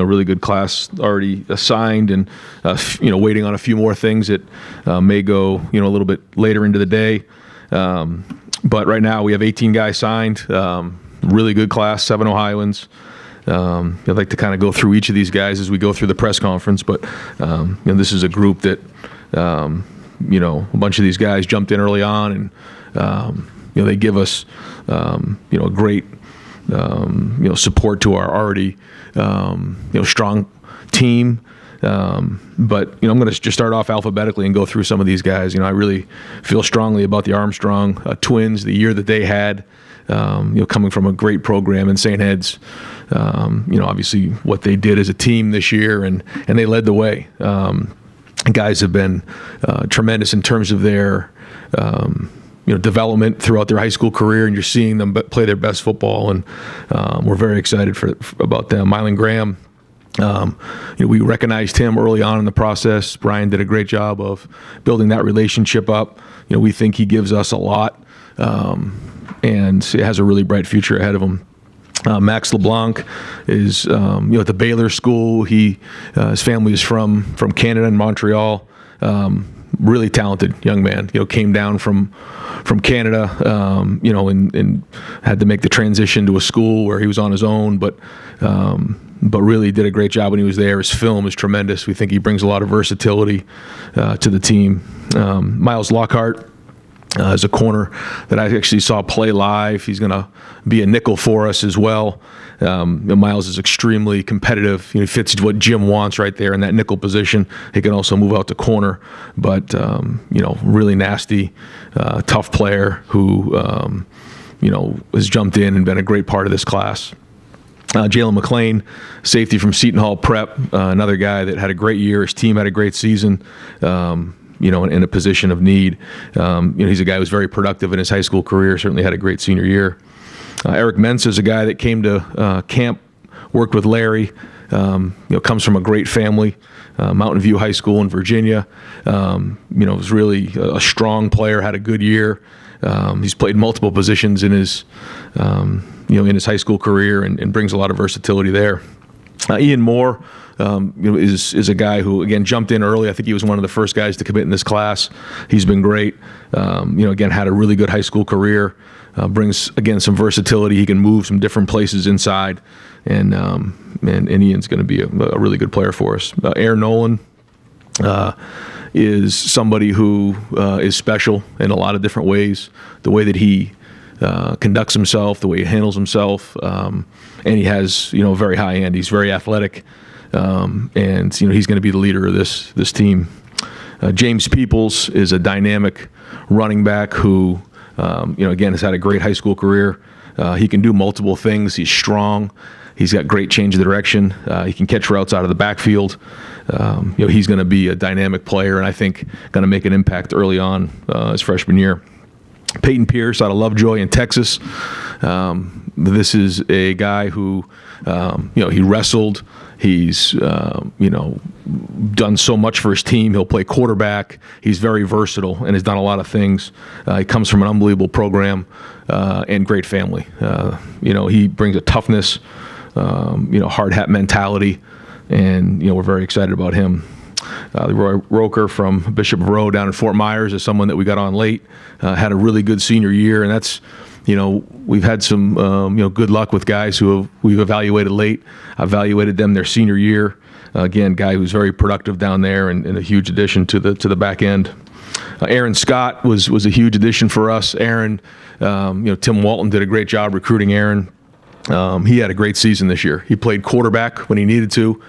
really good class already assigned, and waiting on a few more things that may go a little bit later into the day. But right now we have 18 guys signed. Really good class, 7 Ohioans. I'd like to kind of go through each of these guys as we go through the press conference, but this is a group that a bunch of these guys jumped in early on, and they give us a great support to our already strong team. But I'm going to just start off alphabetically and go through some of these guys. I really feel strongly about the Armstrong twins, the year that they had, coming from a great program in St. Ed's. Obviously what they did as a team this year, and they led the way. Guys have been tremendous in terms of their development throughout their high school career, and you're seeing them play their best football, and we're very excited about them. Mylan Graham, we recognized him early on in the process. Brian did a great job of building that relationship up. We think he gives us a lot, and it has a really bright future ahead of him. Max LeBlanc is at the Baylor School. His family is from Canada and Montreal. Really talented young man. Came down from Canada, and had to make the transition to a school where he was on his own, but really did a great job when he was there. His film is tremendous. We think he brings a lot of versatility to the team. Miles Lockhart is a corner that I actually saw play live. He's going to be a nickel for us as well. Miles is extremely competitive. He fits what Jim wants right there in that nickel position. He can also move out to corner, but really nasty, tough player who has jumped in and been a great part of this class. Jalen McClain, safety from Seton Hall Prep, another guy that had a great year. His team had a great season. In a position of need. He's a guy who's very productive in his high school career, certainly had a great senior year. Eric Mensa is a guy that came to camp, worked with Larry, comes from a great family, Mountain View High School in Virginia. Was really a strong player, had a good year. He's played multiple positions in his high school career, and brings a lot of versatility there. Ian Moore, is a guy who, again, jumped in early. I think he was one of the first guys to commit in this class. He's been great. Again, had a really good high school career. Brings, again, some versatility. He can move some different places inside, and Ian's going to be a really good player for us. Aaron Nolan is somebody who is special in a lot of different ways. The way that he conducts himself, the way he handles himself, and he has very high end. He's very athletic. And he's going to be the leader of this team. James Peoples is a dynamic running back who, again, has had a great high school career. He can do multiple things. He's strong. He's got great change of direction. He can catch routes out of the backfield. He's going to be a dynamic player, and I think going to make an impact early on his freshman year. Peyton Pierce out of Lovejoy in Texas. This is a guy who, he wrestled. He's, done so much for his team. He'll play quarterback. He's very versatile and has done a lot of things. He comes from an unbelievable program and great family. He brings a toughness, hard hat mentality, and, we're very excited about him. Leroy Roker from Bishop Rowe down in Fort Myers is someone that we got on late. Had a really good senior year, and that's, we've had some, good luck with guys who we've evaluated late. I evaluated them their senior year. Again, guy who's very productive down there, and a huge addition to the back end. Aaron Scott was a huge addition for us. Aaron, Tim Walton did a great job recruiting Aaron. He had a great season this year. He played quarterback when he needed to.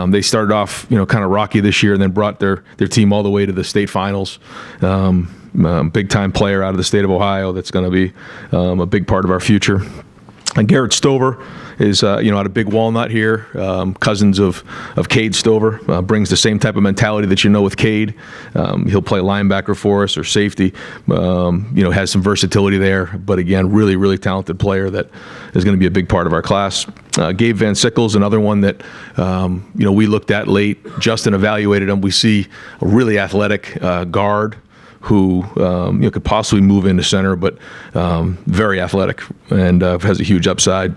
They started off, kind of rocky this year, and then brought their team all the way to the state finals. Big time player out of the state of Ohio. That's going to be a big part of our future. And Garrett Stover is, out of Big Walnut here, cousins of Cade Stover, brings the same type of mentality that with Cade. He'll play linebacker for us or safety, has some versatility there, but again, really, really talented player that is going to be a big part of our class. Gabe Van Sickles, another one that, we looked at late. Justin evaluated him. We see a really athletic guard who could possibly move into center, but very athletic and has a huge upside.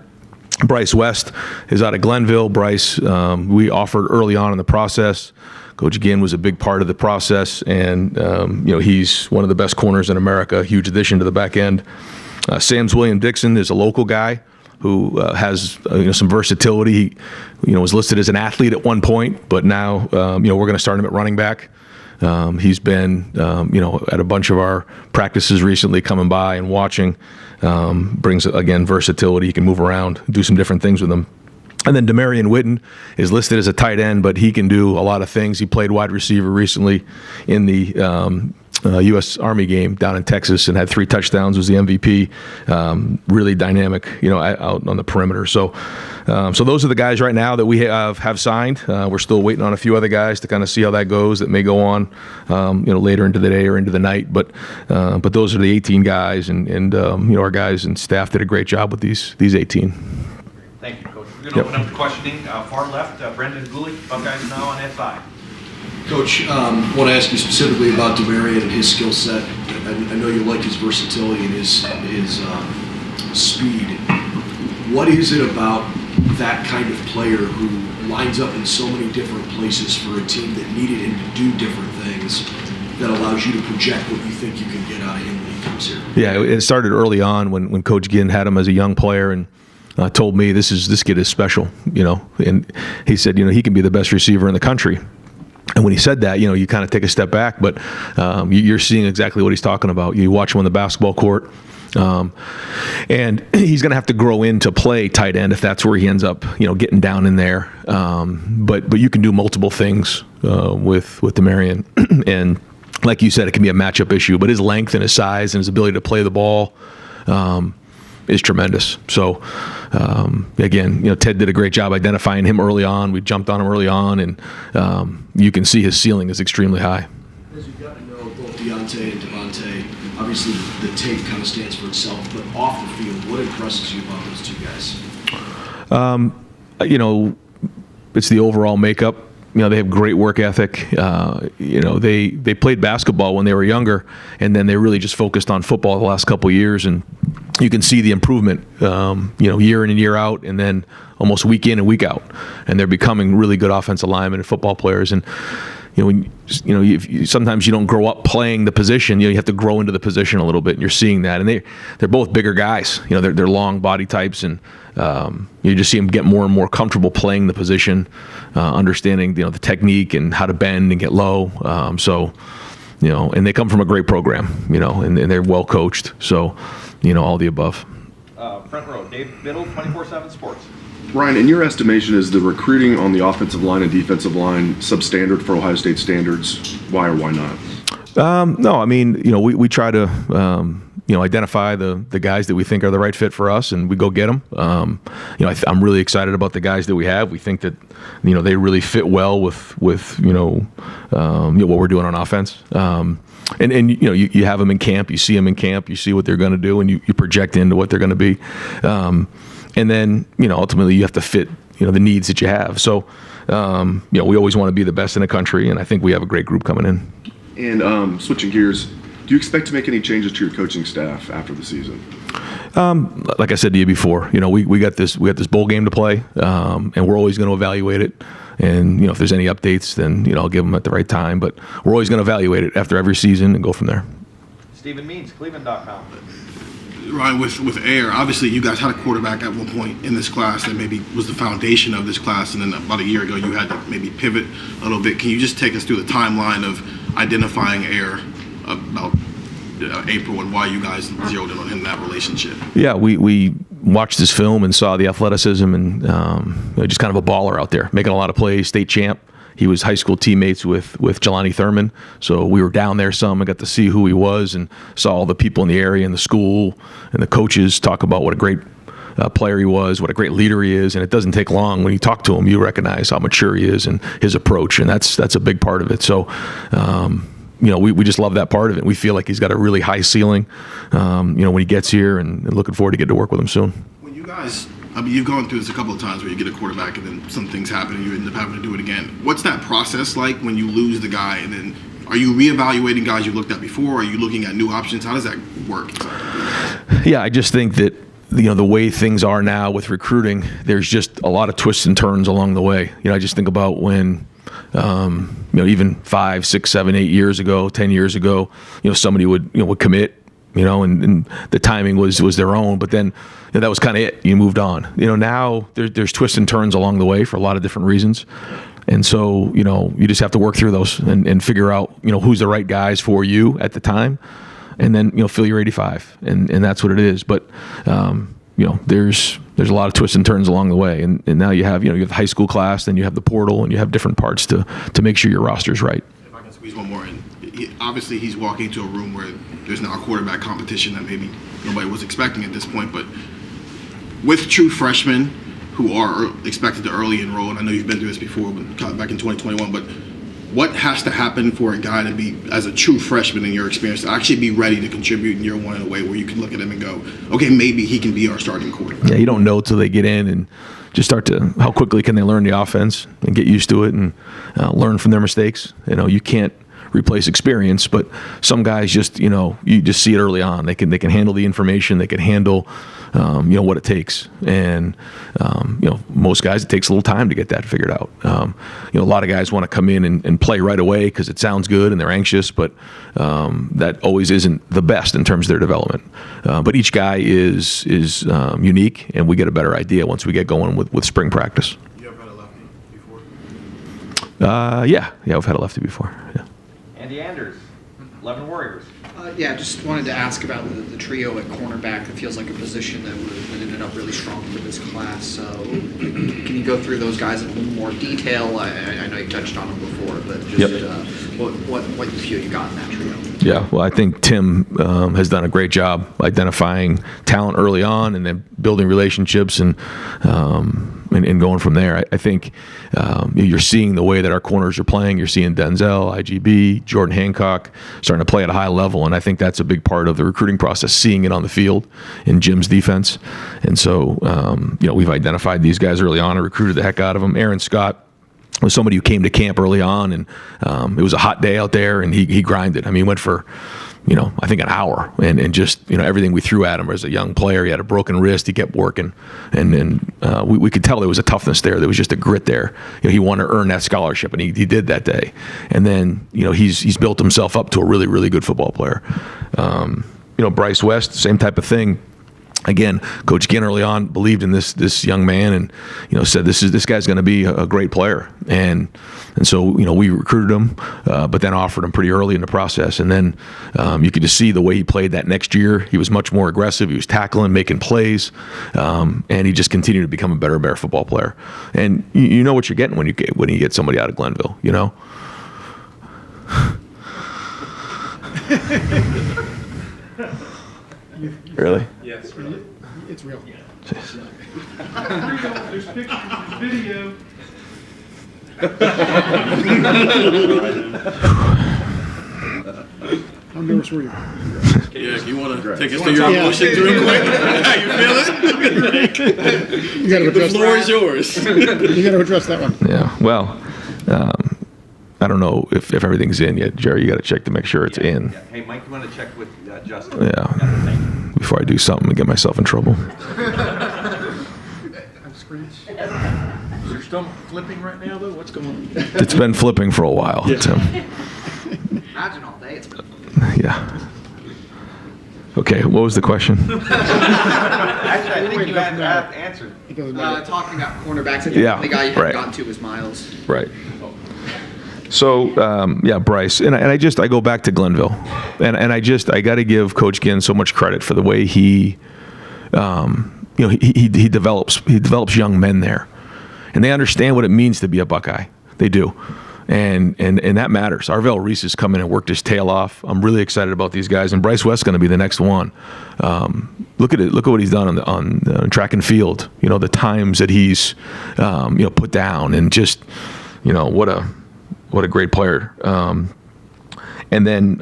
Bryce West is out of Glenville. Bryce, we offered early on in the process. Coach Ginn was a big part of the process, and he's one of the best corners in America. Huge addition to the back end. Sam's William Dixon is a local guy who has some versatility. He was listed as an athlete at one point, but now we're going to start him at running back. He's been at a bunch of our practices recently, coming by and watching. Brings again versatility. He can move around, do some different things with him. And then Demarion Witten is listed as a tight end, but he can do a lot of things. He played wide receiver recently in the U.S. Army game down in Texas and had 3 touchdowns, was the MVP. Really dynamic, out on the perimeter. So those are the guys right now that we have signed. We're still waiting on a few other guys to kind of see how that goes. That may go on, later into the day or into the night. But those are the 18 guys, and our guys and staff did a great job with these 18. Thank you, Coach. We're going to open up the questioning. Far left, Brendan Gulick, Buckeyes now on that side. Coach, I want to ask you specifically about Demarion and his skill set. I know you like his versatility and his speed. What is it about that kind of player who lines up in so many different places for a team that needed him to do different things that allows you to project what you think you can get out of him when he comes here? Yeah, it started early on when Coach Ginn had him as a young player and told me this kid is special, and he said, he can be the best receiver in the country. And when he said that, you kind of take a step back, but you're seeing exactly what he's talking about. You watch him on the basketball court, and he's going to have to grow into play tight end if that's where he ends up, getting down in there. But you can do multiple things with Demarion, and like you said, it can be a matchup issue. But his length and his size and his ability to play the ball is tremendous. So again, Ted did a great job identifying him early on. We jumped on him early on, and you can see his ceiling is extremely high. As you've got to know both Deontay and Devontae, obviously the tape kind of stands for itself, but off the field, what impresses you about those 2 guys? It's the overall makeup. They have great work ethic. They played basketball when they were younger, and then they really just focused on football the last couple of years, and you can see the improvement, year in and year out, and then almost week in and week out, and they're becoming really good offensive linemen and football players. And sometimes you don't grow up playing the position. You have to grow into the position a little bit, and you're seeing that. And they're both bigger guys. They're long body types, and you just see them get more and more comfortable playing the position, understanding the technique and how to bend and get low. And they come from a great program, and they're well coached. So, all the above. Front row, Dave Biddle, 24/7 Sports. Ryan, in your estimation, is the recruiting on the offensive line and defensive line substandard for Ohio State standards? Why or why not? No, I mean, we try to, identify the guys that we think are the right fit for us, and we go get them. I'm really excited about the guys that we have. We think that, they really fit well with what we're doing on offense. And you have them in camp, you see them in camp, you see what they're going to do, and you project into what they're going to be. And then, ultimately you have to fit, the needs that you have. So, we always want to be the best in the country, and I think we have a great group coming in. And switching gears, do you expect to make any changes to your coaching staff after the season? Like I said to you before, we got this bowl game to play, and we're always going to evaluate it. And if there's any updates, then I'll give them at the right time. But we're always going to evaluate it after every season and go from there. Stephen Means, Cleveland.com. Ryan, with Air, obviously you guys had a quarterback at one point in this class that maybe was the foundation of this class, and then about a year ago you had to maybe pivot a little bit. Can you just take us through the timeline of identifying Air about April and why you guys zeroed in on him in that relationship? Yeah, we watched his film and saw the athleticism and just kind of a baller out there, making a lot of plays, state champ. He was high school teammates with Jelani Thurman, so we were down there some. I got to see who he was and saw all the people in the area and the school and the coaches talk about what a great player he was, what a great leader he is. And it doesn't take long when you talk to him, you recognize how mature he is and his approach, and that's a big part of it. So, we just love that part of it. We feel like he's got a really high ceiling, when he gets here, and looking forward to get to work with him soon. When you guys, you've gone through this a couple of times where you get a quarterback and then some things happen and you end up having to do it again. What's that process like when you lose the guy, and then are you reevaluating guys you looked at before? Are you looking at new options? How does that work? Yeah, I just think that, the way things are now with recruiting, there's just a lot of twists and turns along the way. I just think about when, even 5, 6, 7, 8 years ago, 10 years ago, somebody would commit, and the timing was their own, but then that was kind of it. You moved on. Now there's twists and turns along the way for a lot of different reasons. And so, you just have to work through those and figure out, who's the right guys for you at the time. And then, fill your 85. And that's what it is. But, there's a lot of twists and turns along the way. And now you have, you have the high school class, then you have the portal, and you have different parts to make sure your roster's right. If I can squeeze one more in. Obviously, he's walking into a room where there's now a quarterback competition that maybe nobody was expecting at this point. But with true freshmen who are expected to early enroll, and I know you've been through this before, but back in 2021, but what has to happen for a guy to be, as a true freshman in your experience, to actually be ready to contribute in year one in a way where you can look at him and go, okay, maybe he can be our starting quarterback? Yeah, you don't know till they get in and just start to, how quickly can they learn the offense and get used to it and learn from their mistakes. You can't replace experience, but some guys just, you just see it early on. They can handle the information. They can handle, what it takes. And, most guys, it takes a little time to get that figured out. A lot of guys want to come in and play right away because it sounds good and they're anxious, but that always isn't the best in terms of their development. But each guy is unique, and we get a better idea once we get going with spring practice. You ever had a lefty before? Yeah, I've had a lefty before. Yeah. Andy Anders, 11 Warriors. Just wanted to ask about the trio at cornerback. It feels like a position that ended up really strong for this class. So can you go through those guys in a little more detail? I know you touched on them before, but just what you feel you got in that trio? Yeah, well, I think Tim has done a great job identifying talent early on and then building relationships and going from there. I think you're seeing the way that our corners are playing. You're seeing Denzel, IGB, Jordan Hancock starting to play at a high level, and I think that's a big part of the recruiting process, seeing it on the field in Jim's defense. And so, we've identified these guys early on and recruited the heck out of them. Aaron Scott was somebody who came to camp early on, and it was a hot day out there, and he grinded. I mean, he went for, I think an hour, and just, everything we threw at him as a young player. He had a broken wrist. He kept working, and we could tell there was a toughness there. There was just a grit there. He wanted to earn that scholarship, and he did that day. And then, he's built himself up to a really, really good football player. Bryce West, same type of thing. Again, Coach Ginn early on believed in this young man, and said this guy's going to be a great player, and so we recruited him, but then offered him pretty early in the process, and then you could just see the way he played that next year. He was much more aggressive. He was tackling, making plays, and he just continued to become a better football player. And you know what you're getting when you get somebody out of Glenville, Really? Yes, really. It's real. There's pictures, there's video. How nervous were you? Yeah, you want to take us through your emotions real quick? How you feeling? You got to address The floor is yours. You got to address that one. Yeah. Well, I don't know if everything's in yet, Jerry. You got to check to make sure it's in. Yeah. Hey, Mike, you want to check with Justin? Yeah. Thank you. Before I do something and get myself in trouble. Is your stomach flipping right now, though? What's going on? It's been flipping for a while, Tim. Imagine all day. It's Yeah. Okay, what was the question? Actually, I think you had answered. talking about cornerbacks. I think Yeah, the only guy you haven't right. gotten to was Miles. Right. So, Bryce, and I go back to Glenville, and I got to give Coach Ginn so much credit for the way he develops young men there, and they understand what it means to be a Buckeye. They do, and that matters. Arvell Reese has come in and worked his tail off. I'm really excited about these guys, and Bryce West's going to be the next one. Look at it. Look at what he's done on track and field. The times that he's put down, and just what a great player. And then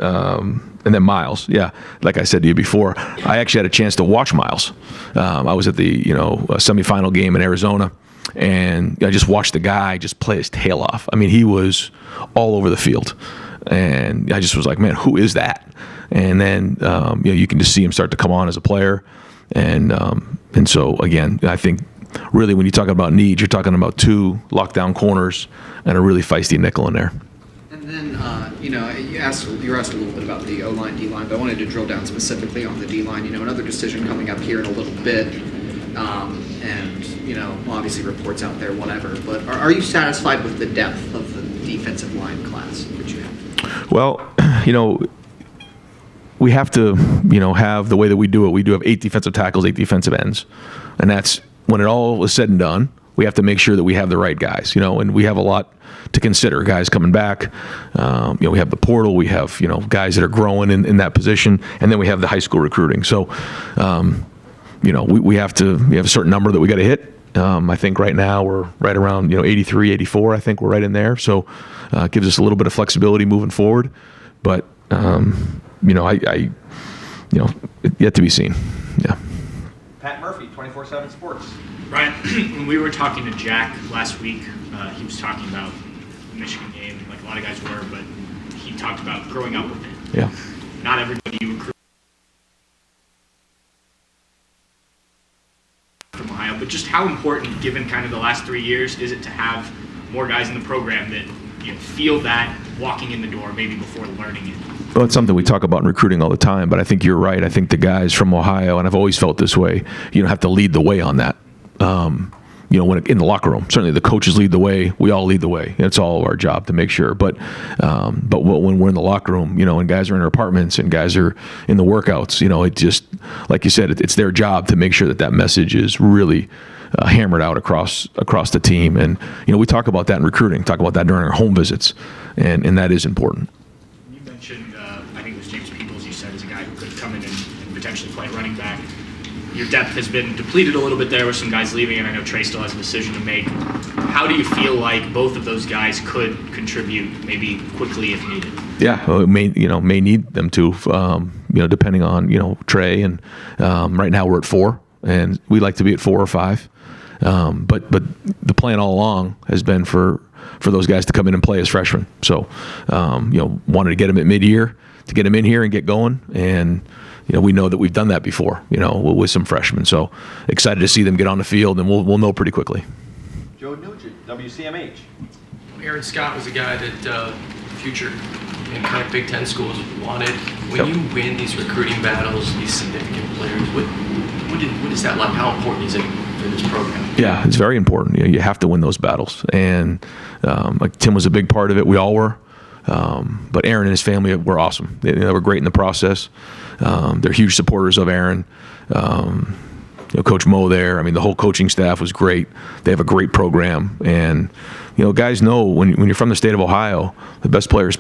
Miles. Yeah, like I said to you before, I actually had a chance to watch Miles. I was at the semifinal game in Arizona, and I just watched the guy just play his tail off. I mean, he was all over the field, and I just was like, man, who is that? And then you can just see him start to come on as a player, and And so, again, I think really when you talk about needs, you're talking about 2 lockdown corners and a really feisty nickel in there. And then, you were asked a little bit about the O-line, D-line, but I wanted to drill down specifically on the D-line. Another decision coming up here in a little bit, and, obviously reports out there, whatever. But are you satisfied with the depth of the defensive line class that you have? Well, we have to, have the way that we do it. We do have 8 defensive tackles, 8 defensive ends. And that's, when it all is said and done, we have to make sure that we have the right guys, and we have a lot to consider. Guys coming back, we have the portal, we have, guys that are growing in that position, and then we have the high school recruiting. So, we have a certain number that we got to hit. I think right now we're right around, 83, 84. I think we're right in there. So, it gives us a little bit of flexibility moving forward. But, yet to be seen. Yeah. Pat Murphy, 24/7 Sports. Ryan, when we were talking to Jack last week, he was talking about the Michigan game, like a lot of guys were, but he talked about growing up with it. Yeah. Not everybody you recruit from Ohio, but just how important, given kind of the last 3 years, is it to have more guys in the program that feel that walking in the door maybe before learning it? Well, it's something we talk about in recruiting all the time, but I think you're right. I think the guys from Ohio, and I've always felt this way, have to lead the way on that. When in the locker room, certainly the coaches lead the way. We all lead the way. It's all our job to make sure. But when we're in the locker room, and guys are in their apartments and guys are in the workouts, it just, like you said, it's their job to make sure that message is really hammered out across the team. And we talk about that in recruiting. Talk about that during our home visits, and that is important. You mentioned, I think it was James Peoples, you said, as a guy who could come in and potentially play running back. Your depth has been depleted a little bit there with some guys leaving, and I know Trey still has a decision to make. How do you feel like both of those guys could contribute, maybe quickly if needed? Yeah, well, it may need them to, depending on Trey. And right now we're at 4, and we like to be at 4 or 5. But the plan all along has been for those guys to come in and play as freshmen. So wanted to get them at mid-year, to get them in here and get going. And we know that we've done that before, with some freshmen. So excited to see them get on the field, and we'll know pretty quickly. Joe Nugent, WCMH. Aaron Scott was a guy that future in kind of Big Ten schools wanted. When you win these recruiting battles, these significant players, what is that like? How important is it for this program? Yeah, it's very important. You have to win those battles. And like Tim was a big part of it. We all were. But Aaron and his family were awesome. They were great in the process. They're huge supporters of Aaron. Coach Mo there. I mean, the whole coaching staff was great. They have a great program. And, guys know when you're from the state of Ohio, the best players,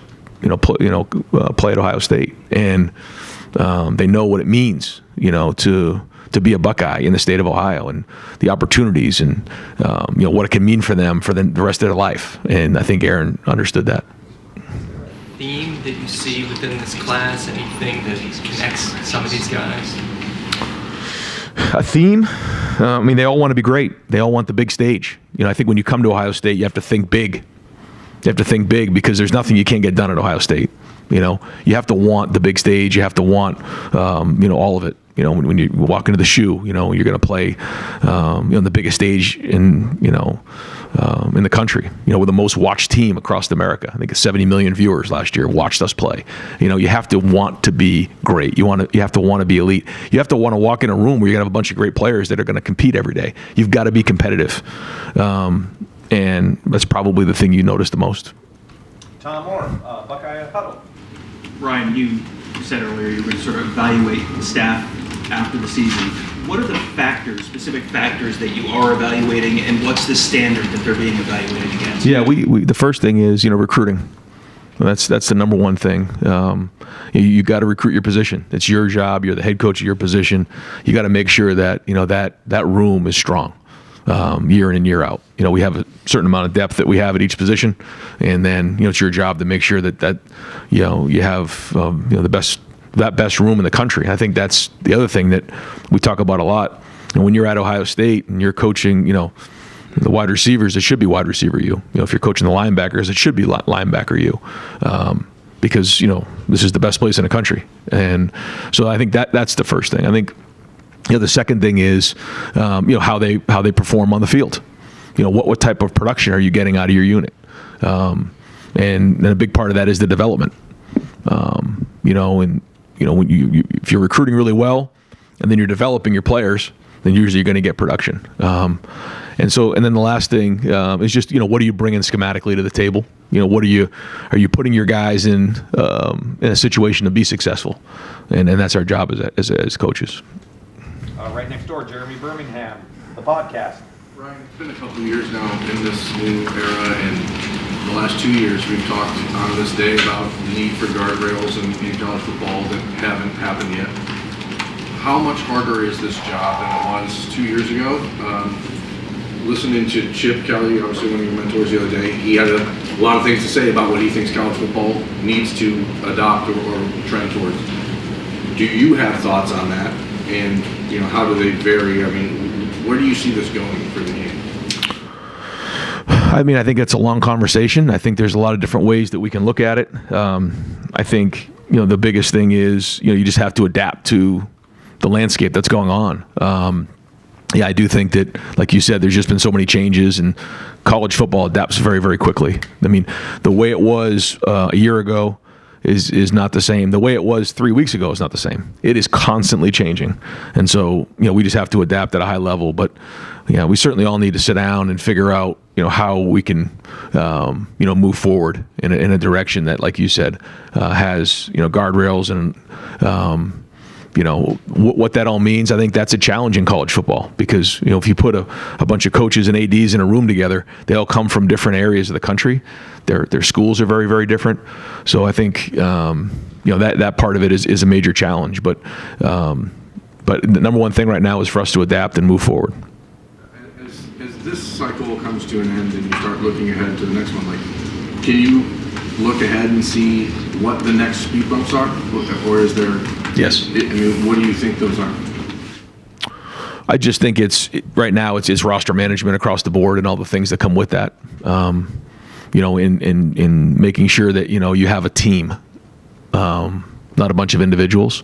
play at Ohio State. And they know what it means, to be a Buckeye in the state of Ohio, and the opportunities, and, what it can mean for them for the rest of their life. And I think Aaron understood that. Theme that you see within this class, anything that connects some of these guys? A theme? They all want to be great. They all want the big stage. I think when you come to Ohio State, you have to think big. You have to think big, because there's nothing you can't get done at Ohio State. You have to want the big stage. You have to want, all of it. When you walk into the shoe, you're going to play, on the biggest stage in the country, with the most watched team across America. I think 70 million viewers last year watched us play. You have to want to be great. You have to want to be elite. You have to want to walk in a room where you're going to have a bunch of great players that are going to compete every day. You've got to be competitive. And that's probably the thing you notice the most. Tom Moore, Buckeye Huddle. Ryan, you said earlier you were going to sort of evaluate the staff after the season. What are the specific factors that you are evaluating, and what's the standard that they're being evaluated against? Yeah, we the first thing is, recruiting. That's the number one thing. You got to recruit your position. It's your job. You're the head coach of your position. You got to make sure that that room is strong, year in and year out. We have a certain amount of depth that we have at each position, and then it's your job to make sure that you have the best room in the country. I think that's the other thing that we talk about a lot. And when you're at Ohio State and you're coaching, the wide receivers, it should be wide receiver you. If you're coaching the linebackers, it should be linebacker you, because this is the best place in the country. And so I think that's the first thing. I think The second thing is, how they perform on the field. What type of production are you getting out of your unit? And a big part of that is the development. When if you're recruiting really well, and then you're developing your players, then usually you're going to get production. And then the last thing is just what are you bringing schematically to the table? What are you putting your guys in a situation to be successful? And that's our job as coaches. Right next door, Jeremy Birmingham, the podcast. Ryan, it's been a couple of years now in this new era, and the last 2 years we've talked on this day about the need for guardrails in college football that haven't happened yet. How much harder is this job than it was 2 years ago? Listening to Chip Kelly, obviously one of your mentors the other day, he had a lot of things to say about what he thinks college football needs to adopt or trend towards. Do you have thoughts on that? And how do they vary? I mean, where do you see this going for the game? I think it's a long conversation. I think there's a lot of different ways that we can look at it. I think the biggest thing is you just have to adapt to the landscape that's going on. I do think that, like you said, there's just been so many changes, and college football adapts very, very quickly. The way it was a year ago is not the same. The way it was 3 weeks ago is not the same. It is constantly changing. And so, we just have to adapt at a high level. But, we certainly all need to sit down and figure out, how we can, move forward in a direction that, like you said, has, guardrails and, what that all means. I think that's a challenge in college football because, if you put a bunch of coaches and ADs in a room together, they all come from different areas of the country. Their schools are very, very different. So I think, that part of it is a major challenge. But the number one thing right now is for us to adapt and move forward. As this cycle comes to an end and you start looking ahead to the next one, can you look ahead and see what the next speed bumps are? Or is there... Yes. What do you think those are? I just think right now it's roster management across the board and all the things that come with that. In making sure that you have a team, not a bunch of individuals,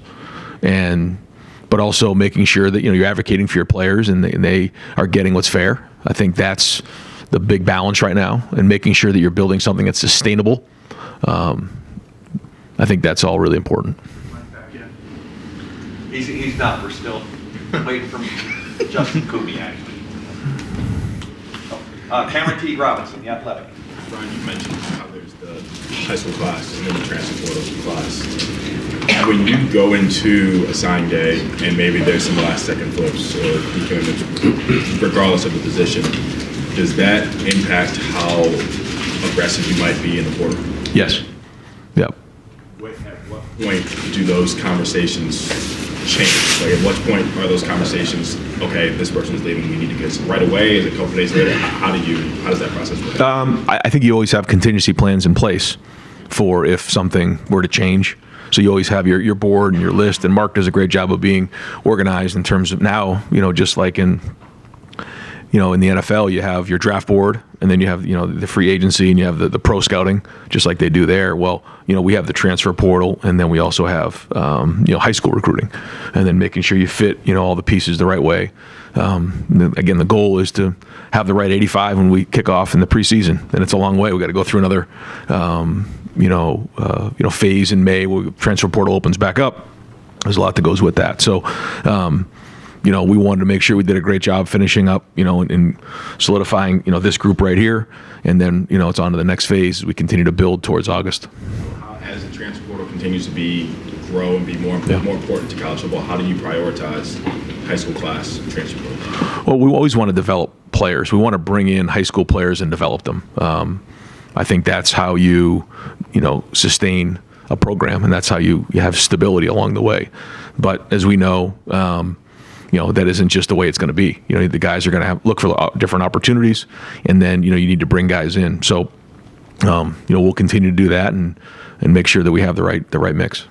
but also making sure that you're advocating for your players and they are getting what's fair. I think that's the big balance right now, and making sure that you're building something that's sustainable. I think that's all really important. He's not. We're still waiting for Justin Coomey, actually. Cameron T. Robinson, The Athletic. Brian, you mentioned how there's the high school class and then the transfer portal class. When you go into a sign day and maybe there's some last second flips or decommits, regardless of the position, does that impact how aggressive you might be in the portal? Yes. Yep. At what point do those conversations change? At what point are those conversations, okay, this person is leaving, we need to get some right away? Is it a couple days later? How does that process work? I think you always have contingency plans in place for if something were to change. So you always have your board and your list, and Mark does a great job of being organized in terms of now, just like in the NFL, you have your draft board, and then you have, the free agency, and you have the pro scouting, just like they do there. Well, we have the transfer portal, and then we also have, high school recruiting, and then making sure you fit, all the pieces the right way. Again, the goal is to have the right 85 when we kick off in the preseason, and it's a long way. We got to go through another, phase in May where transfer portal opens back up. There's a lot that goes with that. So, we wanted to make sure we did a great job finishing up, and solidifying, this group right here. And then, it's on to the next phase. We continue to build towards August. As the transfer portal continues to grow and be more important to college football, how do you prioritize high school class transfer portal? Well, we always want to develop players. We want to bring in high school players and develop them. I think that's how you sustain a program, and that's how you have stability along the way. But as we know, that isn't just the way it's going to be. The guys are going to look for different opportunities, and then you need to bring guys in. So we'll continue to do that and make sure that we have the right mix.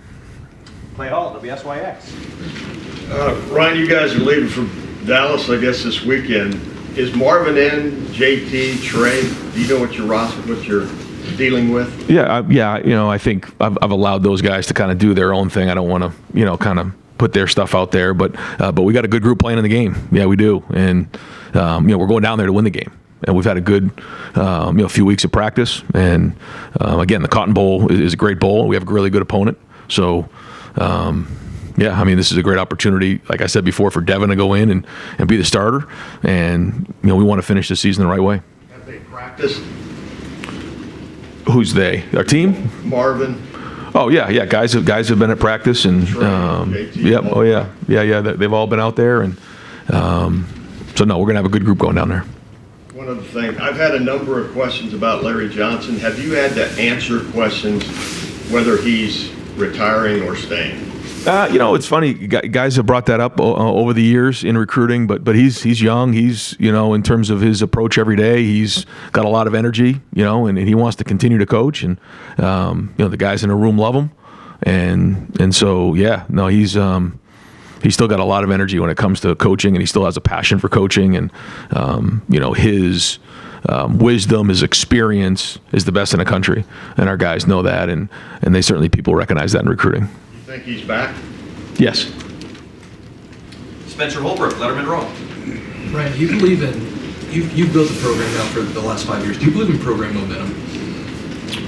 Clay Hall, WSYX. Ryan, you guys are leaving for Dallas, I guess, this weekend. Is Marvin in, JT, Trey? Do you know what you're dealing with? Yeah. I think I've allowed those guys to kind of do their own thing. I don't want to, kind of put their stuff out there. But we got a good group playing in the game. Yeah, we do. And we're going down there to win the game. And we've had a good, few weeks of practice. And again, the Cotton Bowl is a great bowl. We have a really good opponent. So, this is a great opportunity, like I said before, for Devin to go in and be the starter. And we want to finish the season the right way. Have they practiced? Who's they? Our team? Marvin? Oh yeah. Guys have been at practice and JT, yep. Oh yeah. They've all been out there and so no, we're gonna have a good group going down there. One other thing, I've had a number of questions about Larry Johnson. Have you had to answer questions whether he's retiring or staying? It's funny. Guys have brought that up over the years in recruiting, but he's young. He's in terms of his approach every day, he's got a lot of energy. And he wants to continue to coach. And the guys in the room love him. And so he's still got a lot of energy when it comes to coaching, and he still has a passion for coaching. And his wisdom, his experience is the best in the country, and our guys know that, and they certainly people recognize that in recruiting. You think he's back? Yes. Spencer Holbrook, Letterman Row. Ryan, do you believe in, you've built a program now for the last 5 years. Do you believe in program momentum?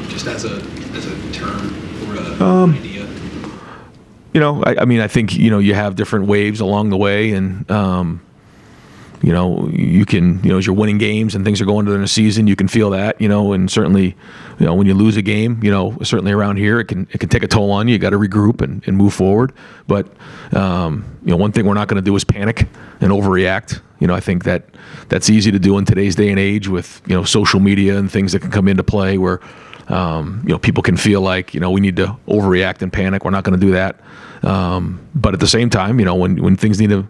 Just as a term or an idea? I think, you have different waves along the way, and, you can, as you're winning games and things are going to the season, you can feel that, and certainly, when you lose a game, certainly around here, it can take a toll on you. You got to regroup and move forward. But, one thing we're not going to do is panic and overreact. I think that's easy to do in today's day and age with, social media and things that can come into play where, people can feel like, we need to overreact and panic. We're not going to do that. But at the same time, when things need to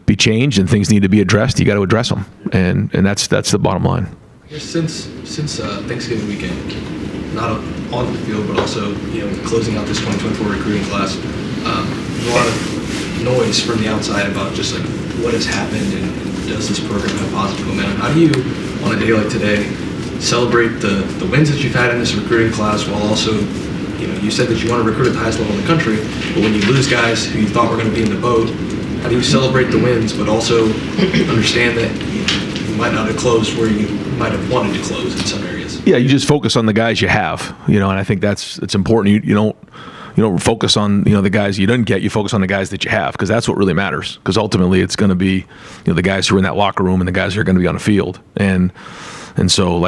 be changed and things need to be addressed, you got to address them. And that's the bottom line. I guess since Thanksgiving weekend, not on the field, but also, closing out this 2024 recruiting class, there's a lot of noise from the outside about just like what has happened and does this program have positive momentum? How do you, on a day like today, celebrate the wins that you've had in this recruiting class while also, you said that you want to recruit at the highest level in the country, but when you lose guys who you thought were going to be in the boat, how do you celebrate the wins, but also understand that you might not have closed where you might have wanted to close in some areas? Yeah, you just focus on the guys you have, and I think it's important. You don't focus on the guys you didn't get. You focus on the guys that you have, because that's what really matters. Because ultimately, it's going to be the guys who are in that locker room and the guys who are going to be on the field. And so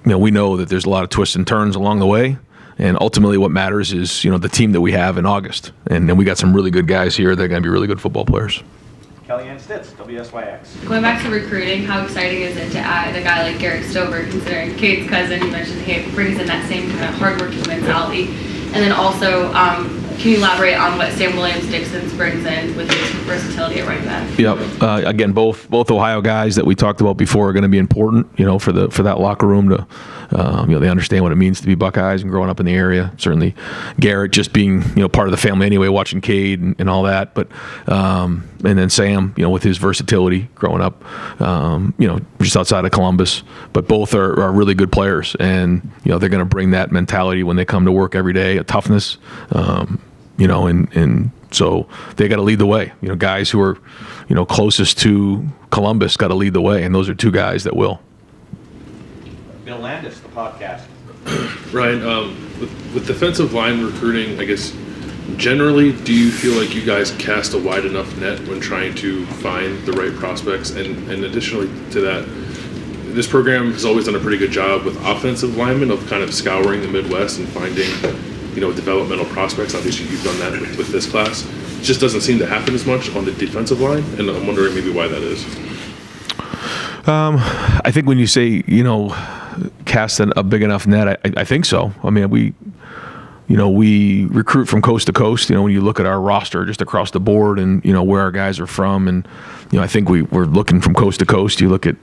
we know that there's a lot of twists and turns along the way. And ultimately, what matters is the team that we have in August, and then we got some really good guys here that are going to be really good football players. Kellyanne Stitz, WSYX. Going back to recruiting, how exciting is it to add a guy like Garrett Stover, considering Cade's cousin? You mentioned he brings in that same kind of hardworking mentality. And then also, can you elaborate on what Sam Williams-Dixon brings in with his versatility at running back? Yep. Again, both Ohio guys that we talked about before are going to be important, for that locker room to, they understand what it means to be Buckeyes and growing up in the area. Certainly, Garrett just being part of the family anyway, watching Cade and all that. But and then Sam, with his versatility growing up, just outside of Columbus. But both are really good players, and they're going to bring that mentality when they come to work every day, a toughness. And so they got to lead the way. Guys who are, closest to Columbus got to lead the way, and those are two guys that will. Bill Landis, the podcast. Ryan, with defensive line recruiting, I guess, generally, do you feel like you guys cast a wide enough net when trying to find the right prospects? And additionally to that, this program has always done a pretty good job with offensive linemen of kind of scouring the Midwest and finding developmental prospects. Obviously, you've done that with this class. It just doesn't seem to happen as much on the defensive line, and I'm wondering maybe why that is. I think when you say, cast a big enough net, I think so. I mean, we recruit from coast to coast, when you look at our roster just across the board and, where our guys are from. And, I think we're looking from coast to coast. You look at,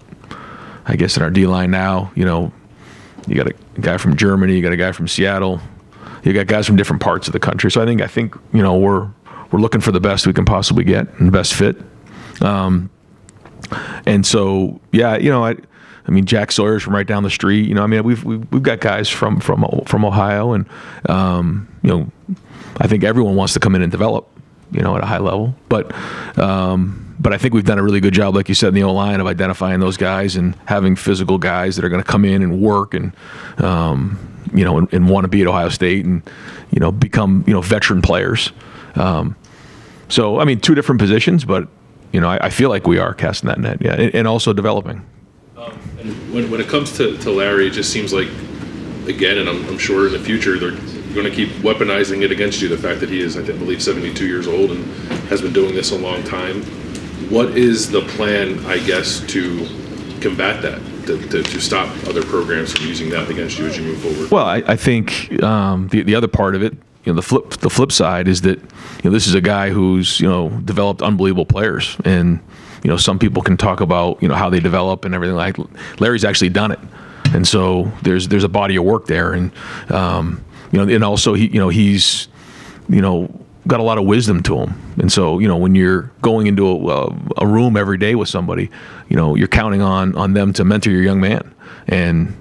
I guess, in our D-line now, you got a guy from Germany, you got a guy from Seattle, you got guys from different parts of the country. So I think we're looking for the best we can possibly get and the best fit. And so, I mean, Jack Sawyer's from right down the street. We've got guys from Ohio, and I think everyone wants to come in and develop. at a high level. But I think we've done a really good job, like you said, in the O-line of identifying those guys and having physical guys that are going to come in and work and want to be at Ohio State and become veteran players. So I mean, two different positions, but I feel like we are casting that net, and also developing. And when it comes to Larry, it just seems like, again, and I'm sure in the future they're going to keep weaponizing it against you, the fact that he is, I believe, 72 years old and has been doing this a long time. What is the plan, I guess, to combat that, to stop other programs from using that against you as you move forward? Well, I think the other part of it, the flip side is that this is a guy who's developed unbelievable players, and some people can talk about how they develop and everything. Like Larry's actually done it, and so there's a body of work there, and and also he's got a lot of wisdom to him, and so when you're going into a room every day with somebody, you're counting on them to mentor your young man. And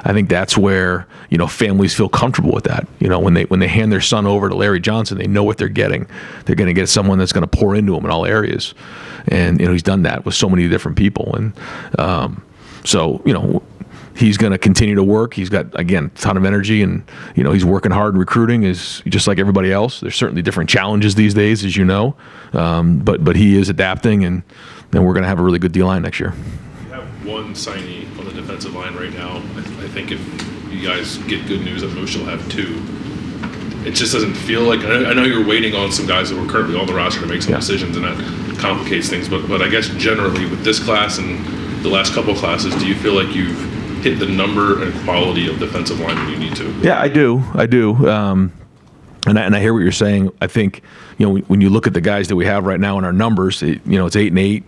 I think that's where families feel comfortable with that. When they hand their son over to Larry Johnson, they know what they're getting. They're going to get someone that's going to pour into them in all areas, and he's done that with so many different people. And so he's going to continue to work. He's got, again, a ton of energy, and he's working hard. Recruiting is just like everybody else. There's certainly different challenges these days, as you know, but he is adapting, and we're going to have a really good D-line next year. One signee on the defensive line right now. I think if you guys get good news, at most you'll have two. It just doesn't feel like, I know you're waiting on some guys that were currently on the roster to make some decisions, and that complicates things, but I guess generally with this class and the last couple of classes, do you feel like you've hit the number and quality of defensive linemen you need to? Yeah, I do. And I hear what you're saying. I think when you look at the guys that we have right now in our numbers, it's 8 and 8,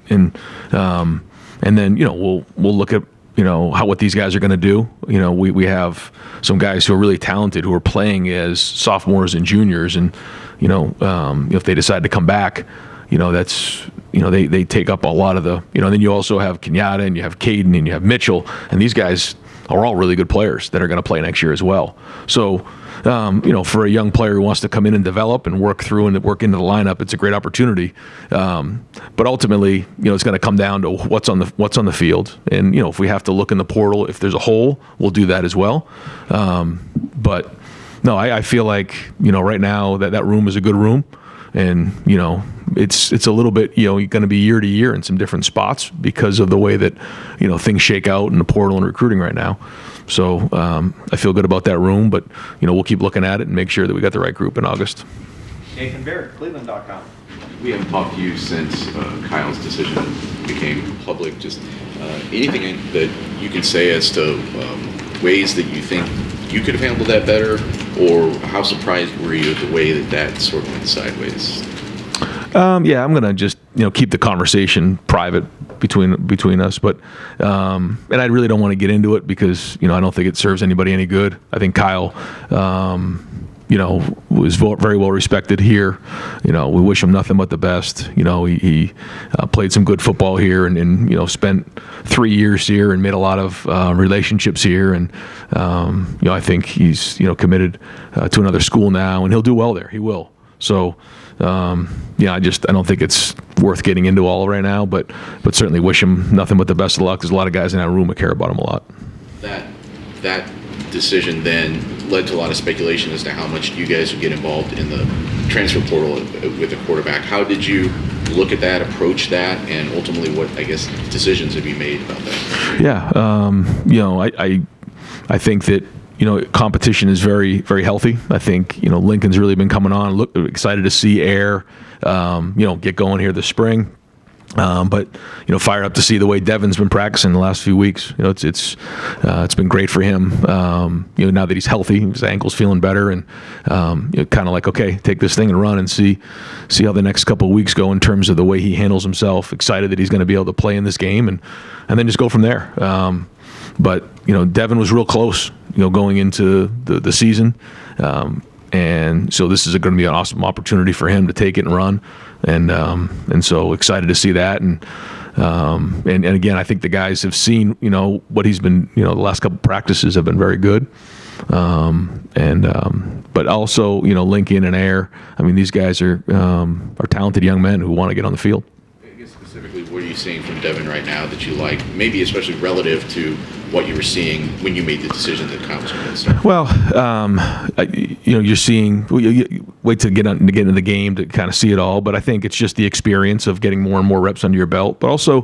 and then we'll look at what these guys are going to do. We have some guys who are really talented who are playing as sophomores and juniors, and if they decide to come back, that's they take up a lot of the Then you also have Kenyatta, and you have Caden, and you have Mitchell, and these guys are all really good players that are going to play next year as well. So for a young player who wants to come in and develop and work through and work into the lineup, it's a great opportunity. But ultimately, it's going to come down to what's on the field. And if we have to look in the portal, if there's a hole, we'll do that as well. But no, I feel like right now that room is a good room, and it's a little bit going to be year to year in some different spots because of the way that things shake out in the portal and recruiting right now. So I feel good about that room, but we'll keep looking at it and make sure that we got the right group in August. Nathan Barrett, Cleveland.com. We haven't talked to you since Kyle's decision became public. Just anything that you can say as to ways that you think you could have handled that better, or how surprised were you at the way that sort of went sideways? Yeah, I'm gonna just keep the conversation private between us, but and I really don't want to get into it because I don't think it serves anybody any good. I think Kyle was very well respected here. We wish him nothing but the best. He played some good football here and spent 3 years here and made a lot of relationships here. And, I think he's, committed to another school now, and he'll do well there. He will. So, I don't think it's worth getting into all right now, but certainly wish him nothing but the best of luck. There's a lot of guys in that room that care about him a lot. That decision then led to a lot of speculation as to how much you guys would get involved in the transfer portal with the quarterback. How did you look at that, approach that, and ultimately what, I guess, decisions have you made about that? Yeah, I think that competition is very, very healthy. I think Lincoln's really been coming on. Excited to see Air get going here this spring. But fired up to see the way Devin's been practicing the last few weeks. It's been great for him. Now that he's healthy, his ankle's feeling better, and kind of like, okay, take this thing and run and see how the next couple of weeks go in terms of the way he handles himself. Excited that he's going to be able to play in this game, and then just go from there. But Devin was real close, going into the season. And so this is going to be an awesome opportunity for him to take it and run. And so excited to see that. And, And again, I think the guys have seen, what he's been, the last couple practices have been very good. But also, Lincoln and Air, I mean, these guys are talented young men who want to get on the field. I guess specifically, what are you seeing from Devin right now that you like, maybe especially relative to what you were seeing when you made the decision that Kyle was going to start? Well, you're seeing. You wait to get into the game to kind of see it all. But I think it's just the experience of getting more and more reps under your belt. But also,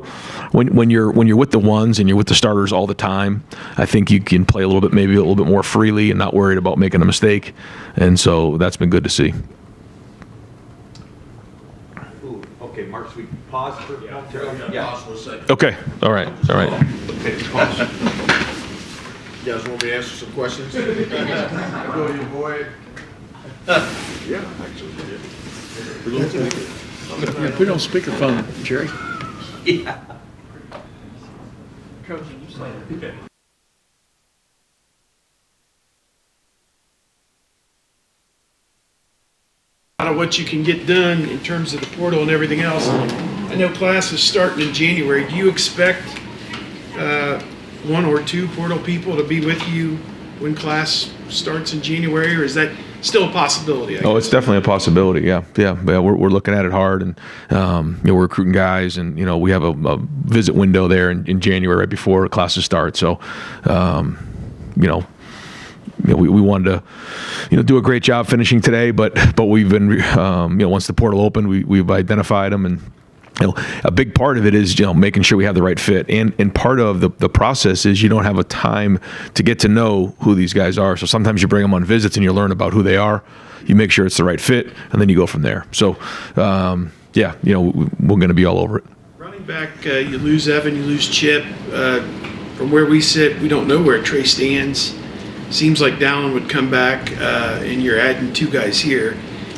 when you're with the ones and you're with the starters all the time, I think you can play maybe a little bit more freely and not worried about making a mistake. And so that's been good to see. Ooh, okay, Mark, we pause for yeah. Okay. All right. Okay, pause. You guys want me to answer some questions? Go to your boy. Yeah, actually. Yeah, put it on speakerphone, Jerry. Yeah. Coach, you say it. Of what you can get done in terms of the portal and everything else. I know class is starting in January. Do you expect one or two portal people to be with you when class starts in January, or is that still a possibility? I guess? It's definitely a possibility. Yeah. We're looking at it hard, and we're recruiting guys, and we have a visit window there in January right before classes start. So, we wanted to, do a great job finishing today, but we've been, once the portal opened, we've identified them, and a big part of it is making sure we have the right fit, and part of the process is you don't have a time to get to know who these guys are. So sometimes you bring them on visits and you learn about who they are. You make sure it's the right fit, and then you go from there. So we're going to be all over it. Running back, you lose Evan, you lose Chip. From where we sit, we don't know where Trey stands. Seems like Dallin would come back, and you're adding two guys here.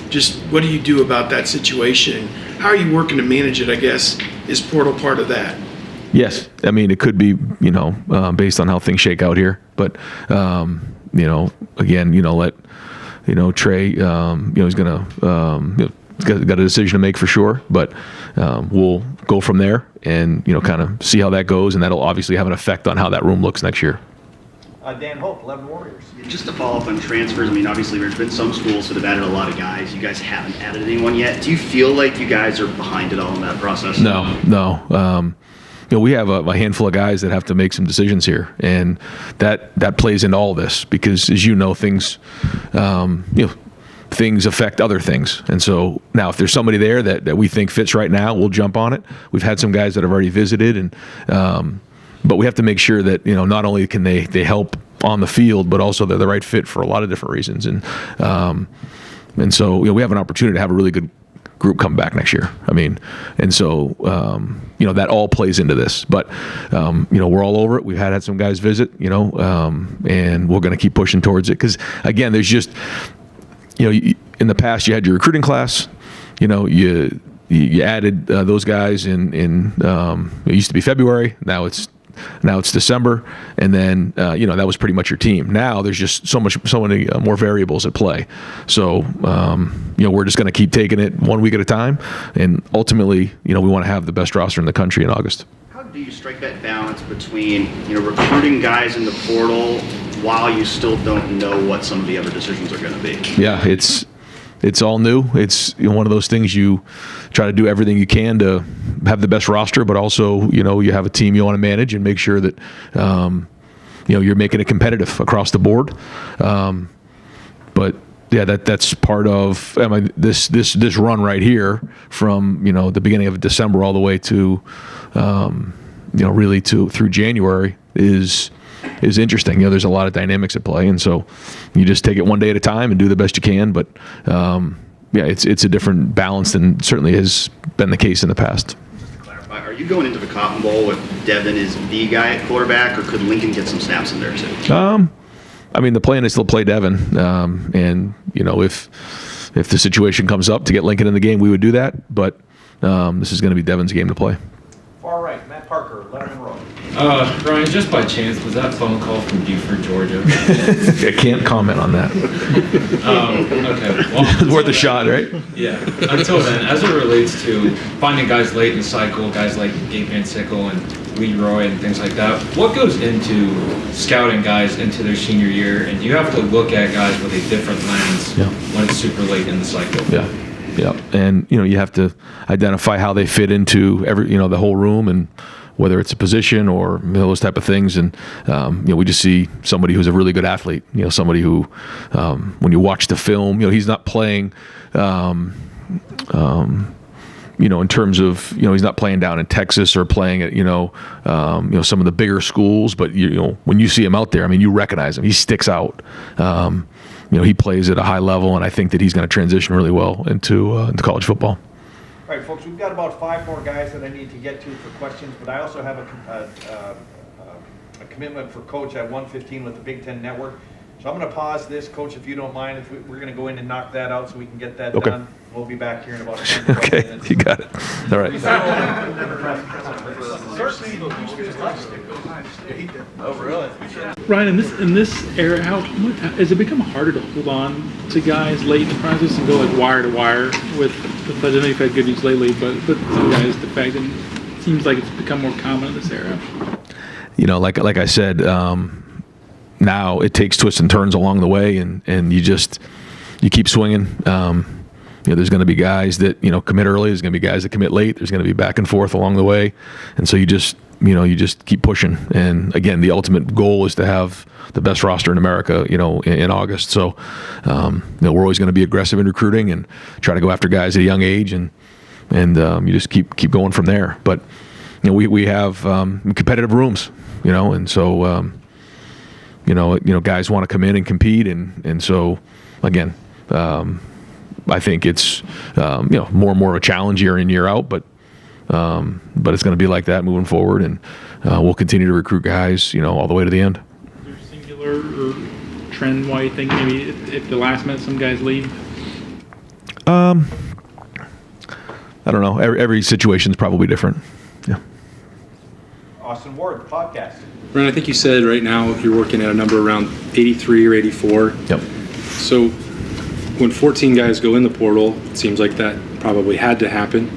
Just what do you do about that situation? How are you working to manage it, I guess? Is portal part of that? Yes. I mean, it could be, based on how things shake out here. But, again, let, Trey, he's going to, got a decision to make for sure. But we'll go from there and, kind of see how that goes. And that'll obviously have an effect on how that room looks next year. Dan Hope, 11 Warriors. Just to follow up on transfers, I mean, obviously there's been some schools that have added a lot of guys. You guys haven't added anyone yet. Do you feel like you guys are behind it all in that process? No. We have a handful of guys that have to make some decisions here, and that plays into all this because, as you know, things things affect other things. And so now if there's somebody there that we think fits right now, we'll jump on it. We've had some guys that have already visited, and but we have to make sure that, not only can they help on the field, but also they're the right fit for a lot of different reasons. And so, we have an opportunity to have a really good group come back next year. I mean, and so, that all plays into this. But, we're all over it. We've had some guys visit, and we're going to keep pushing towards it. Because, again, there's just, in the past, you had your recruiting class, you added those guys in it used to be February. Now it's December, and then that was pretty much your team. Now there's just so many more variables at play. So we're just going to keep taking it 1 week at a time, and ultimately we want to have the best roster in the country in August. How do you strike that balance between recruiting guys in the portal while you still don't know what some of the other decisions are going to be? Yeah, it's all new. It's one of those things you try to do everything you can to have the best roster, but also, you have a team you want to manage and make sure that, you're making it competitive across the board. But yeah, that's part of this run right here from, the beginning of December all the way to, really through January is interesting. There's a lot of dynamics at play, and so you just take it one day at a time and do the best you can. But it's a different balance than certainly has been the case in the past. Just to clarify, are you going into the Cotton Bowl with Devin as the guy at quarterback, or could Lincoln get some snaps in there too? The plan is to play Devin, and if the situation comes up to get Lincoln in the game, we would do that. But this is going to be Devin's game to play. Far right, Matt Parker, Letterman Road. Ryan, just by chance, was that phone call from Buford, Georgia? I can't comment on that. Okay. Well, It's worth a shot, right? Yeah. Until then, as it relates to finding guys late in the cycle, guys like Gabe Van Sickle and Leroy and things like that, what goes into scouting guys into their senior year? And do you have to look at guys with a different lens when it's super late in the cycle? Yeah. Yeah. And, you have to identify how they fit into the whole room, and whether it's a position or those type of things. And, we just see somebody who's a really good athlete, somebody who, when you watch the film, he's not playing, in terms of, he's not playing down in Texas or playing at, some of the bigger schools, but when you see him out there, you recognize him. He sticks out. He plays at a high level, and I think that he's going to transition really well into college football. All right, folks, we've got about 5 more guys that I need to get to for questions, but I also have a commitment for Coach at 1:15 with the Big Ten Network. So I'm going to pause this, Coach, if you don't mind. If we're going to go in and knock that out so we can get that done. We'll be back here in about 10 minutes. Okay, you got it. All right. Oh, really? Ryan, in this era, how has it become harder to hold on to guys late in the process and go like wire to wire with I know you've had good news lately, but some guys defecting, it seems like it's become more common in this era. Like I said, now it takes twists and turns along the way, and you keep swinging. There's going to be guys that commit early. There's going to be guys that commit late. There's going to be back and forth along the way, and so you just keep pushing. And again, the ultimate goal is to have the best roster in America, in August. So, we're always going to be aggressive in recruiting and try to go after guys at a young age, and you just keep going from there. But we have competitive rooms, and so guys want to come in and compete, and so again. I think it's more and more a challenge year in, year out, but it's going to be like that moving forward, and we'll continue to recruit guys all the way to the end. Is there a singular or trend why you think maybe if the last minute some guys leave? I don't know. Every situation is probably different. Yeah. Austin Ward, podcast. Ryan, I think you said right now you're working at a number around 83 or 84. Yep. So when 14 guys go in the portal, it seems like that probably had to happen.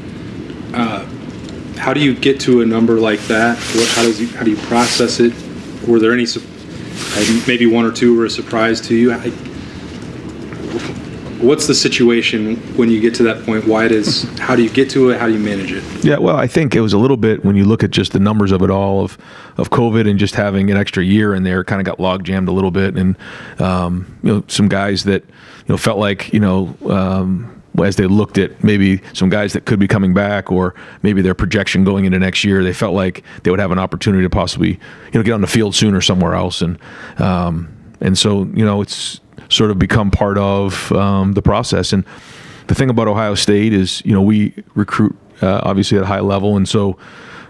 How do you get to a number like that? How do you process it? Were there any, maybe one or two were a surprise to you? What's the situation when you get to that point? How do you get to it? How do you manage it? Yeah, well, I think it was a little bit when you look at just the numbers of it all of COVID and just having an extra year in there, kind of got log jammed a little bit, and some guys that felt like as they looked at maybe some guys that could be coming back, or maybe their projection going into next year, they felt like they would have an opportunity to possibly get on the field sooner somewhere else, and so it's sort of become part of the process. And the thing about Ohio State is, we recruit obviously at a high level, and so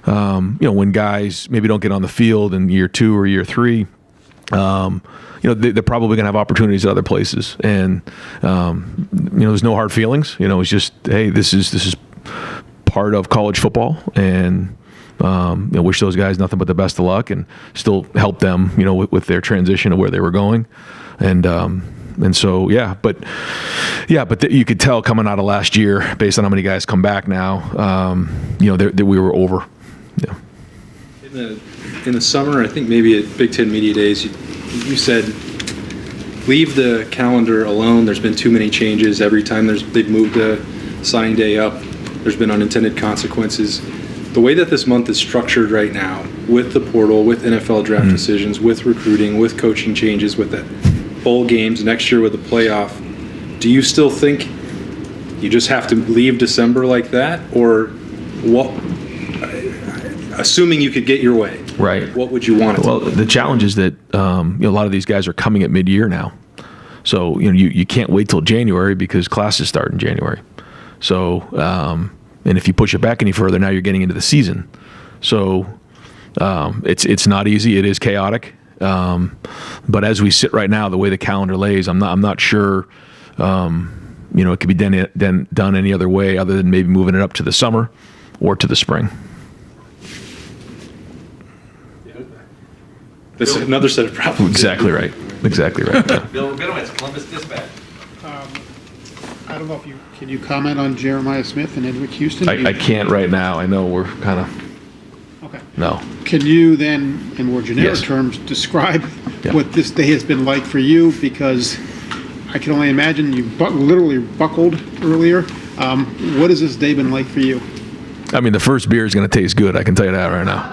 when guys maybe don't get on the field in year 2 or year 3, they're probably going to have opportunities at other places, and there's no hard feelings. It's just, hey, this is part of college football, and wish those guys nothing but the best of luck, and still help them, with their transition of where they were going. And so, but you could tell coming out of last year, based on how many guys come back now, that we were over. Yeah. In the summer, I think maybe at Big Ten Media Days, you said, leave the calendar alone. There's been too many changes. Every time they've moved the signing day up, there's been unintended consequences. The way that this month is structured right now, with the portal, with NFL draft decisions, with recruiting, with coaching changes, with the bowl games, next year with the playoff, do you still think you just have to leave December like that? Or what? Assuming you could get your way, right? What would you want it to Well, the challenge is that a lot of these guys are coming at mid-year now, so you can't wait till January because classes start in January. So and if you push it back any further, now you're getting into the season. So it's not easy. It is chaotic. But as we sit right now, the way the calendar lays, I'm not sure. It could be done any other way other than maybe moving it up to the summer or to the spring. That's another set of problems. Exactly right. Exactly right. Yeah. Bill Rabinowitz, Columbus Dispatch. I don't know if can you comment on Jeremiah Smith and Edwick Houston? I can't right now. I know we're kind of. Okay. No. Can you then, in more generic Yes. terms, describe Yeah. what this day has been like for you? Because I can only imagine you literally buckled earlier. What has this day been like for you? I mean, the first beer is going to taste good. I can tell you that right now.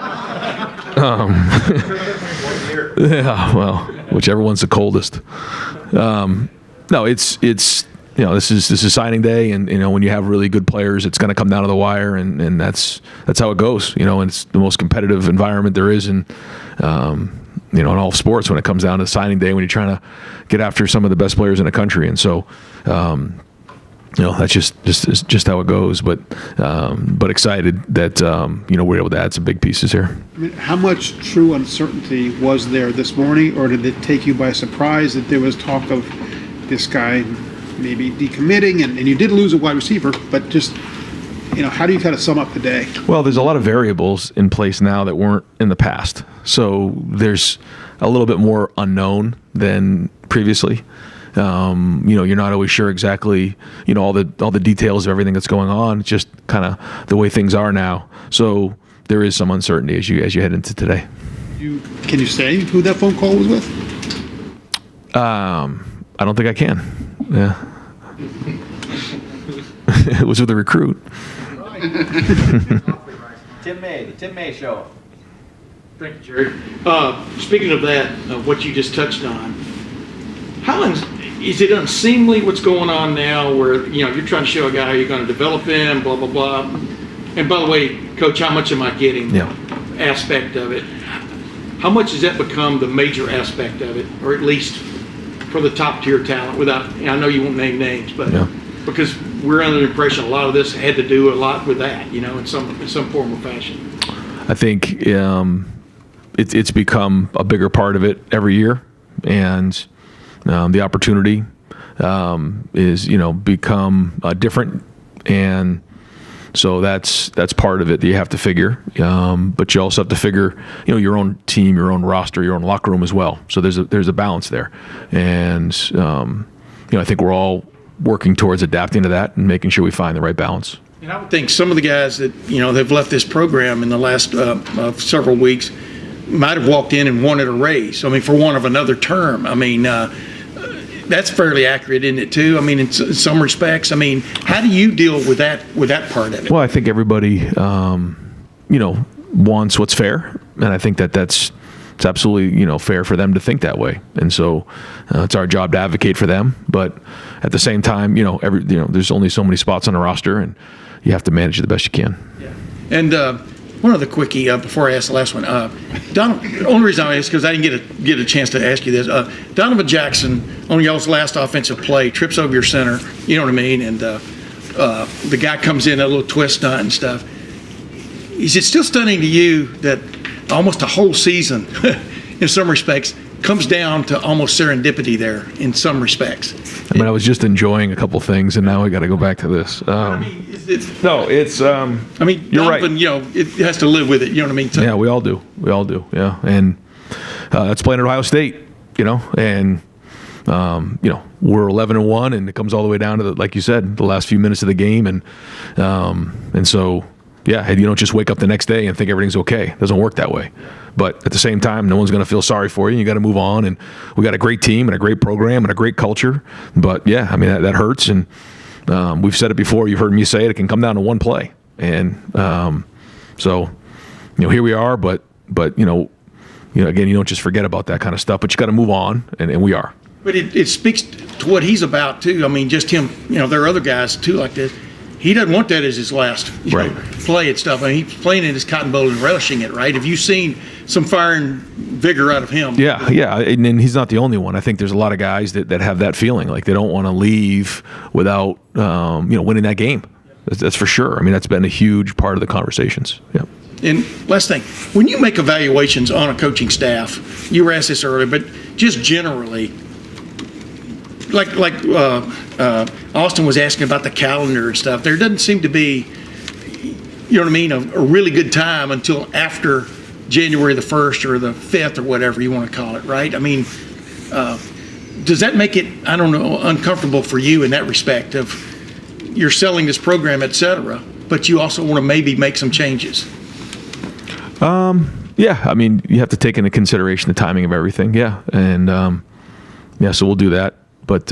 Yeah, well, whichever one's the coldest. No, it's this is signing day, and when you have really good players, it's going to come down to the wire, and that's how it goes. And it's the most competitive environment there is in all sports when it comes down to signing day, when you're trying to get after some of the best players in the country, and so. That's just how it goes. But excited that we're able to add some big pieces here. I mean, how much true uncertainty was there this morning, or did it take you by surprise that there was talk of this guy maybe decommitting, and you did lose a wide receiver, but just, how do you kind of sum up the day? Well, there's a lot of variables in place now that weren't in the past. So there's a little bit more unknown than previously. You're not always sure exactly, all the details of everything that's going on. It's just kind of the way things are now. So there is some uncertainty as you head into today. Can you say who that phone call was with? I don't think I can. Yeah. It was with a recruit. Tim May, the Tim May Show. Thank you, Jerry. Speaking of that, what you just touched on, how is it unseemly what's going on now where, you're trying to show a guy how you're going to develop him, blah, blah, blah. And by the way, Coach, how much am I getting? Yeah. Aspect of it. How much has that become the major aspect of it, or at least for the top tier talent without, I know you won't name names, but because we're under the impression a lot of this had to do a lot with that, in some form or fashion. I think it's become a bigger part of it every year, and the opportunity is become different, and so that's part of it that you have to figure. But you also have to figure your own team, your own roster, your own locker room as well. So there's a balance there, and I think we're all working towards adapting to that and making sure we find the right balance. And I would think some of the guys that, they've left this program in the last several weeks might have walked in and wanted a raise. I mean, for want of another term. I mean, that's fairly accurate, isn't it, too? I mean, in some respects. I mean, how do you deal with that part of it? Well, I think everybody, wants what's fair, and I think it's absolutely, fair for them to think that way. And so it's our job to advocate for them. But at the same time, there's only so many spots on the roster, and you have to manage it the best you can. Yeah. And one other quickie before I ask the last one. The only reason I asked is because I didn't get a chance to ask you this. Donovan Jackson, on y'all's last offensive play, trips over your center, you know what I mean? And the guy comes in, a little twist stunt and stuff. Is it still stunning to you that almost a whole season, in some respects, comes down to almost serendipity there in some respects? I mean, I was just enjoying a couple things, and now we got to go back to this. No, it's. I mean, you're Donovan, right. It has to live with it. You know what I mean? Yeah, we all do. Yeah, and that's playing at Ohio State. And we're 11-1, and it comes all the way down to like you said, the last few minutes of the game, and so. Yeah, you don't just wake up the next day and think everything's okay. It doesn't work that way. But at the same time, no one's going to feel sorry for you. You got to move on. And we got a great team and a great program and a great culture. But yeah, I mean, that hurts. And we've said it before. You've heard me say it. It can come down to one play. And so, here we are. But again, you don't just forget about that kind of stuff. But you got to move on, and we are. But it speaks to what he's about too. I mean, just him. There are other guys too like this. He doesn't want that as his last play and stuff. I mean, he's playing in his cotton bowl and relishing it, right? Have you seen some fire and vigor out of him? Yeah, and he's not the only one. I think there's a lot of guys that have that feeling, like they don't want to leave without winning that game. That's for sure. I mean, that's been a huge part of the conversations. Yeah. And last thing, when you make evaluations on a coaching staff, you were asked this earlier, but just generally, like Austin was asking about the calendar and stuff, there doesn't seem to be, a really good time until after January the 1st or the 5th or whatever you want to call it, right? I mean, does that make it, I don't know, uncomfortable for you in that respect of you're selling this program, et cetera, but you also want to maybe make some changes? Yeah, I mean, you have to take into consideration the timing of everything. Yeah, and so we'll do that. But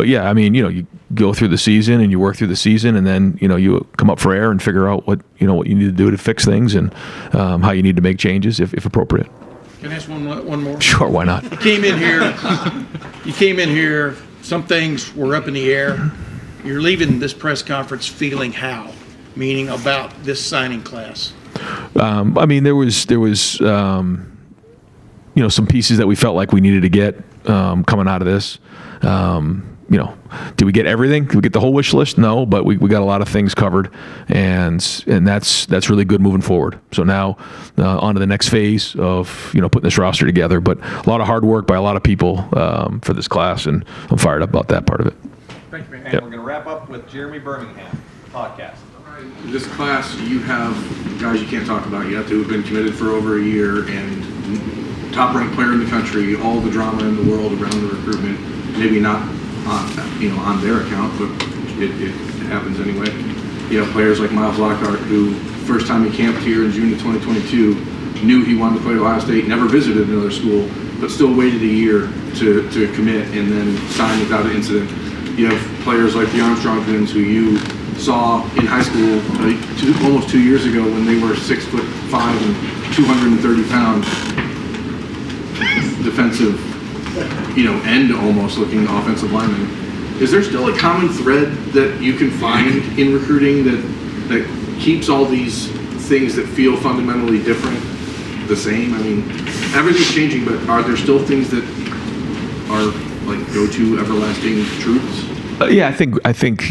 yeah, I mean, you go through the season and you work through the season, and then you come up for air and figure out what you need to do to fix things and how you need to make changes if appropriate. Can I ask one more? Sure, why not? You came in here. Some things were up in the air. You're leaving this press conference feeling how? Meaning about this signing class. I mean, there was some pieces that we felt like we needed to get coming out of this. Did we get everything? Did we get the whole wish list? No, but we got a lot of things covered, and that's really good moving forward. So now on to the next phase of putting this roster together. But a lot of hard work by a lot of people for this class, and I'm fired up about that part of it. Thank you, man. And we're going to wrap up with Jeremy Birmingham podcast. This class, you have guys you can't talk about yet who have been committed for over a year and top-ranked player in the country, all the drama in the world around the recruitment, maybe not on their account, but it happens anyway. You have players like Miles Lockhart, who first time he camped here in June of 2022, knew he wanted to play at Ohio State, never visited another school, but still waited a year to commit and then signed without an incident. You have players like the Armstrong twins, who you saw in high school almost 2 years ago when they were 6'5" and 230 pounds, defensive, end almost looking offensive lineman. Is there still a common thread that you can find in recruiting that keeps all these things that feel fundamentally different the same? I mean, everything's changing, but are there still things that are like go-to everlasting truths? Yeah, I think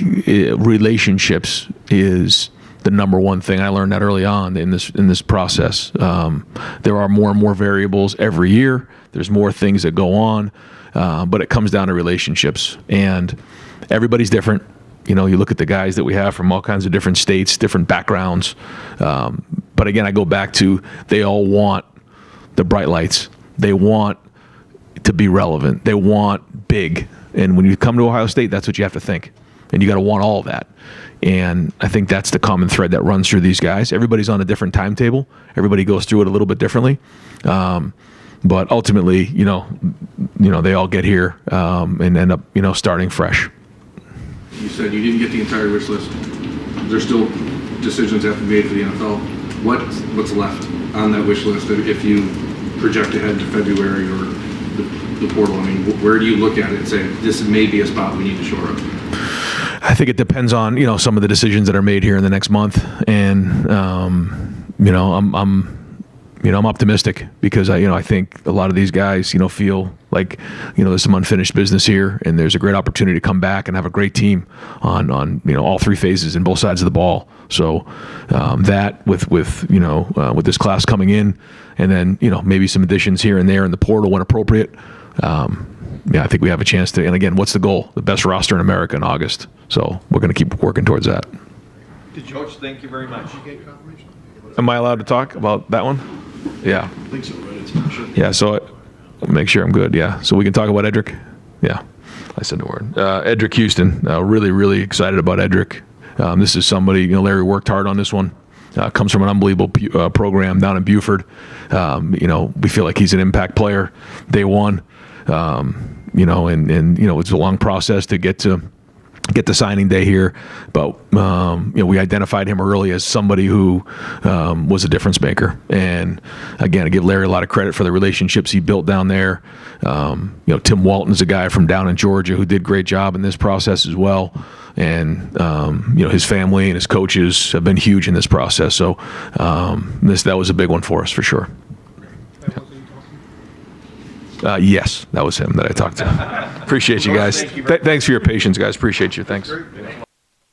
relationships is the number one thing. I learned that early on in this process. There are more and more variables every year. There's more things that go on, but it comes down to relationships, and everybody's different. You look at the guys that we have from all kinds of different states, different backgrounds. But again, I go back to they all want the bright lights. They want to be relevant. They want big. And when you come to Ohio State, that's what you have to think. And you got to want all of that. And I think that's the common thread that runs through these guys. Everybody's on a different timetable. Everybody goes through it a little bit differently. But ultimately, they all get here and end up, starting fresh. You said you didn't get the entire wish list. There's still decisions that have to be made for the NFL. What's left on that wish list if you project ahead to February or the portal? I mean, where do you look at it and say, this may be a spot we need to shore up? I think it depends on, some of the decisions that are made here in the next month. And, I'm optimistic because I think a lot of these guys, feel like, there's some unfinished business here, and there's a great opportunity to come back and have a great team on all three phases and both sides of the ball. So that with this class coming in, and then maybe some additions here and there in the portal when appropriate. I think we have a chance to. And again, what's the goal? The best roster in America in August. So we're going to keep working towards that. Coach, thank you very much. Am I allowed to talk about that one? Yeah. I think so, right? Sure. Yeah, so I'll make sure I'm good. Yeah, so we can talk about Edric. Yeah, I said the word. Edric Houston. Really, really excited about Edric. This is somebody, Larry worked hard on this one. Comes from an unbelievable program down in Buford. We feel like he's an impact player day one. It's a long process to get to signing day here, but we identified him early as somebody who was a difference maker. And again, I give Larry a lot of credit for the relationships he built down there. Tim Walton's a guy from down in Georgia who did a great job in this process as well. And his family and his coaches have been huge in this process. So that was a big one for us for sure. Yes, that was him that I talked to. Appreciate you guys. Thanks for your patience, guys. Appreciate you. Thanks.